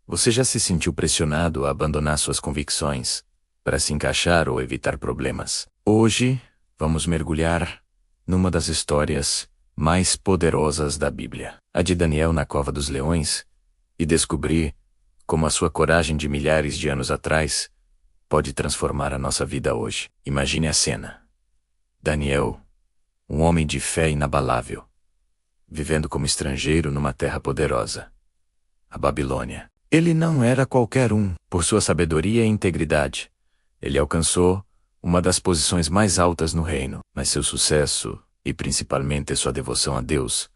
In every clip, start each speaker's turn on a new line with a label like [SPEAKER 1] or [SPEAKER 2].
[SPEAKER 1] Você já se sentiu pressionado a abandonar suas convicções para se encaixar ou evitar problemas? Hoje, vamos mergulhar numa das histórias mais poderosas da Bíblia, a de Daniel na cova dos leões, e descobrir como a sua coragem de milhares de anos atrás pode transformar a nossa vida hoje. Imagine a cena. Daniel, um homem de fé inabalável, vivendo como estrangeiro numa terra poderosa, a Babilônia. Ele não era qualquer um. Por sua sabedoria e integridade, ele alcançou uma das posições mais altas no reino, mas seu sucesso, e principalmente sua devoção a Deus,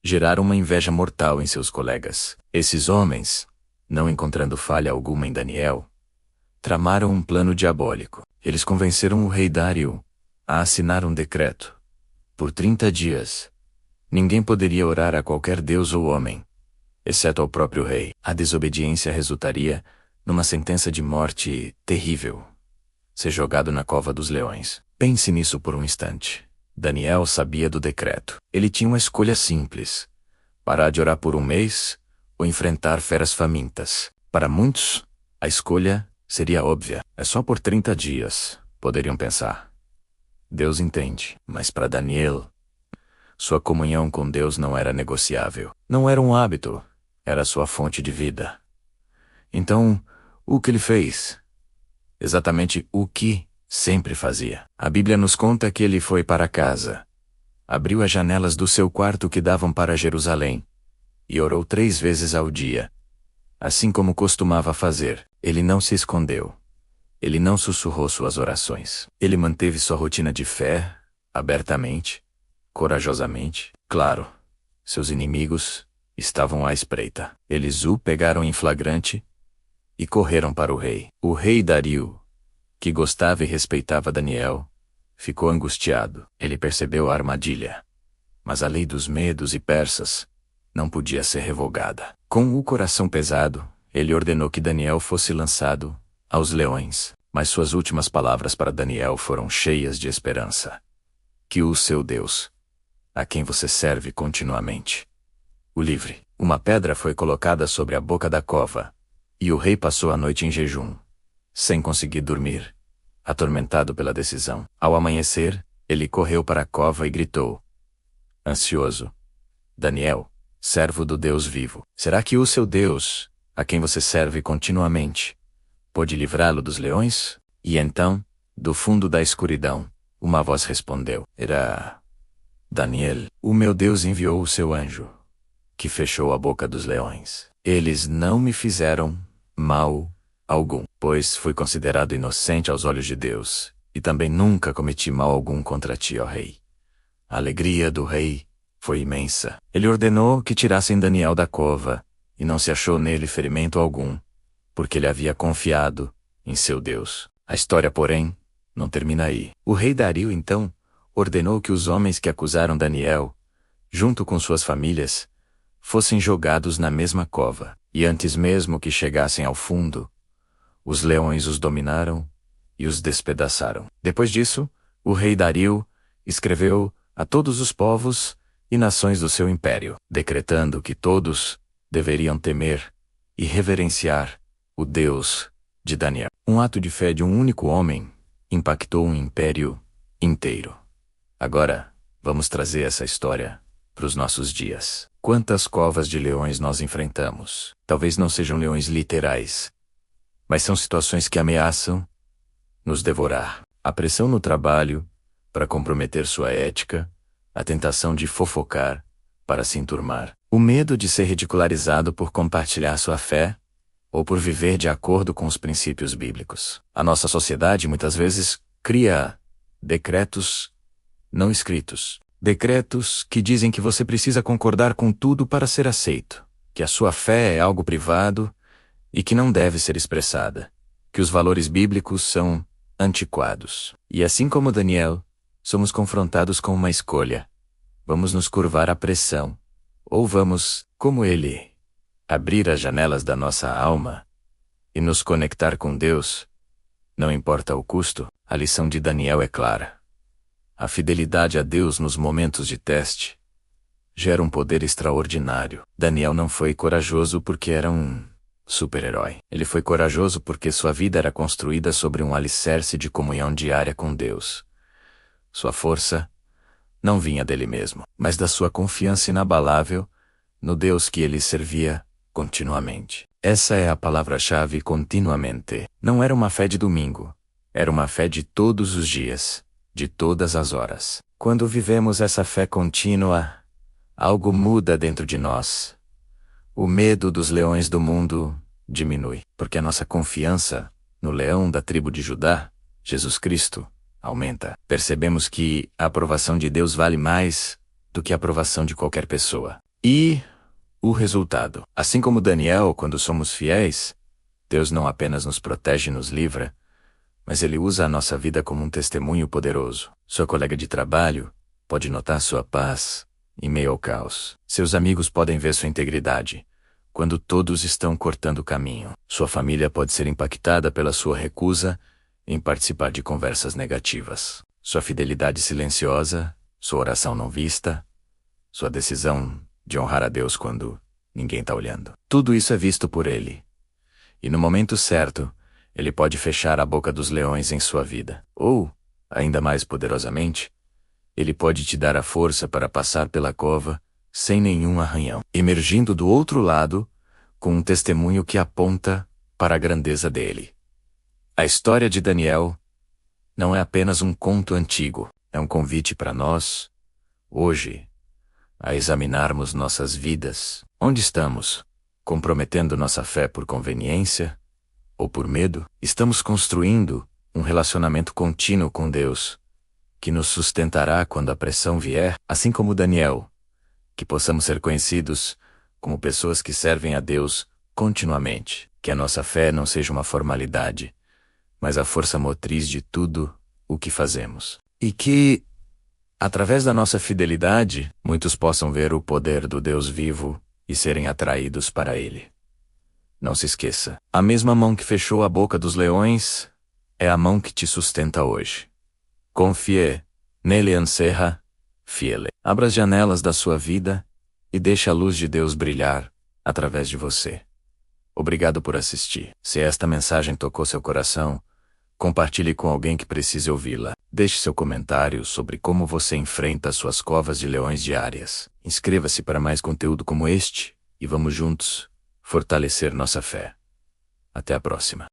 [SPEAKER 1] geraram uma inveja mortal em seus colegas. Esses homens, não encontrando falha alguma em Daniel, tramaram um plano diabólico. Eles convenceram o rei Dário a assinar um decreto. Por 30 dias, ninguém poderia orar a qualquer deus ou homem, exceto ao próprio rei. A desobediência resultaria numa sentença de morte terrível: ser jogado na cova dos leões. Pense nisso por um instante. Daniel sabia do decreto. Ele tinha uma escolha simples: parar de orar por um mês ou enfrentar feras famintas. Para muitos, a escolha seria óbvia. É só por 30 dias, poderiam pensar. Deus entende. Mas para Daniel, sua comunhão com Deus não era negociável. Não era um hábito, era sua fonte de vida. Então, o que ele fez? Exatamente o que sempre fazia. A Bíblia nos conta que ele foi para casa, abriu as janelas do seu quarto que davam para Jerusalém, e orou 3 vezes ao dia. Assim como costumava fazer, ele não se escondeu. Ele não sussurrou suas orações. Ele manteve sua rotina de fé, abertamente, corajosamente. Claro, seus inimigos estavam à espreita. Eles o pegaram em flagrante e correram para o rei. O rei Dário, que gostava e respeitava Daniel, ficou angustiado. Ele percebeu a armadilha. Mas a lei dos medos e persas não podia ser revogada. Com o coração pesado, ele ordenou que Daniel fosse lançado aos leões. Mas suas últimas palavras para Daniel foram cheias de esperança. Que o seu Deus, a quem você serve continuamente, o livre. Uma pedra foi colocada sobre a boca da cova, e o rei passou a noite em jejum, sem conseguir dormir, atormentado pela decisão. Ao amanhecer, ele correu para a cova e gritou, ansioso: Daniel, servo do Deus vivo, será que o seu Deus, a quem você serve continuamente, pôde livrá-lo dos leões? E então, do fundo da escuridão, uma voz respondeu. Era Daniel. O meu Deus enviou o seu anjo, que fechou a boca dos leões. Eles não me fizeram mal algum, pois fui considerado inocente aos olhos de Deus, e também nunca cometi mal algum contra ti, ó rei. A alegria do rei foi imensa. Ele ordenou que tirassem Daniel da cova, e não se achou nele ferimento algum, porque ele havia confiado em seu Deus. A história, porém, não termina aí. O rei Dário, então, ordenou que os homens que acusaram Daniel, junto com suas famílias, fossem jogados na mesma cova. E antes mesmo que chegassem ao fundo, os leões os dominaram e os despedaçaram. Depois disso, o rei Dário escreveu a todos os povos e nações do seu império, decretando que todos deveriam temer e reverenciar o Deus de Daniel. Um ato de fé de um único homem impactou um império inteiro. Agora, vamos trazer essa história para os nossos dias. Quantas covas de leões nós enfrentamos? Talvez não sejam leões literais, mas são situações que ameaçam nos devorar. A pressão no trabalho para comprometer sua ética, a tentação de fofocar para se enturmar, o medo de ser ridicularizado por compartilhar sua fé ou por viver de acordo com os princípios bíblicos. A nossa sociedade muitas vezes cria decretos não escritos. Decretos que dizem que você precisa concordar com tudo para ser aceito, que a sua fé é algo privado e que não deve ser expressada, que os valores bíblicos são antiquados. E assim como Daniel, somos confrontados com uma escolha. Vamos nos curvar à pressão, ou vamos, como ele, abrir as janelas da nossa alma e nos conectar com Deus? Não importa o custo, a lição de Daniel é clara. A fidelidade a Deus nos momentos de teste gera um poder extraordinário. Daniel não foi corajoso porque era um super-herói. Ele foi corajoso porque sua vida era construída sobre um alicerce de comunhão diária com Deus. Sua força não vinha dele mesmo, mas da sua confiança inabalável no Deus que ele servia continuamente. Essa é a palavra-chave: continuamente. Não era uma fé de domingo. Era uma fé de todos os dias, de todas as horas. Quando vivemos essa fé contínua, algo muda dentro de nós. O medo dos leões do mundo diminui, porque a nossa confiança no leão da tribo de Judá, Jesus Cristo, aumenta. Percebemos que a aprovação de Deus vale mais do que a aprovação de qualquer pessoa. E o resultado: assim como Daniel, quando somos fiéis, Deus não apenas nos protege e nos livra, mas Ele usa a nossa vida como um testemunho poderoso. Sua colega de trabalho pode notar sua paz em meio ao caos. Seus amigos podem ver sua integridade quando todos estão cortando o caminho. Sua família pode ser impactada pela sua recusa em participar de conversas negativas. Sua fidelidade silenciosa, sua oração não vista, sua decisão de honrar a Deus quando ninguém está olhando. Tudo isso é visto por Ele. E no momento certo, Ele pode fechar a boca dos leões em sua vida. Ou, ainda mais poderosamente, Ele pode te dar a força para passar pela cova sem nenhum arranhão, emergindo do outro lado com um testemunho que aponta para a grandeza dele. A história de Daniel não é apenas um conto antigo, é um convite para nós, hoje, a examinarmos nossas vidas. Onde estamos? Comprometendo nossa fé por conveniência ou por medo? Estamos construindo um relacionamento contínuo com Deus, que nos sustentará quando a pressão vier, assim como Daniel, que possamos ser conhecidos como pessoas que servem a Deus continuamente, que a nossa fé não seja uma formalidade, mas a força motriz de tudo o que fazemos. E que, através da nossa fidelidade, muitos possam ver o poder do Deus vivo e serem atraídos para Ele. Não se esqueça, a mesma mão que fechou a boca dos leões é a mão que te sustenta hoje. Confie nele, encerra, fiele. Abra as janelas da sua vida e deixe a luz de Deus brilhar através de você. Obrigado por assistir. Se esta mensagem tocou seu coração, compartilhe com alguém que precise ouvi-la. Deixe seu comentário sobre como você enfrenta suas covas de leões diárias. Inscreva-se para mais conteúdo como este e vamos juntos fortalecer nossa fé. Até a próxima.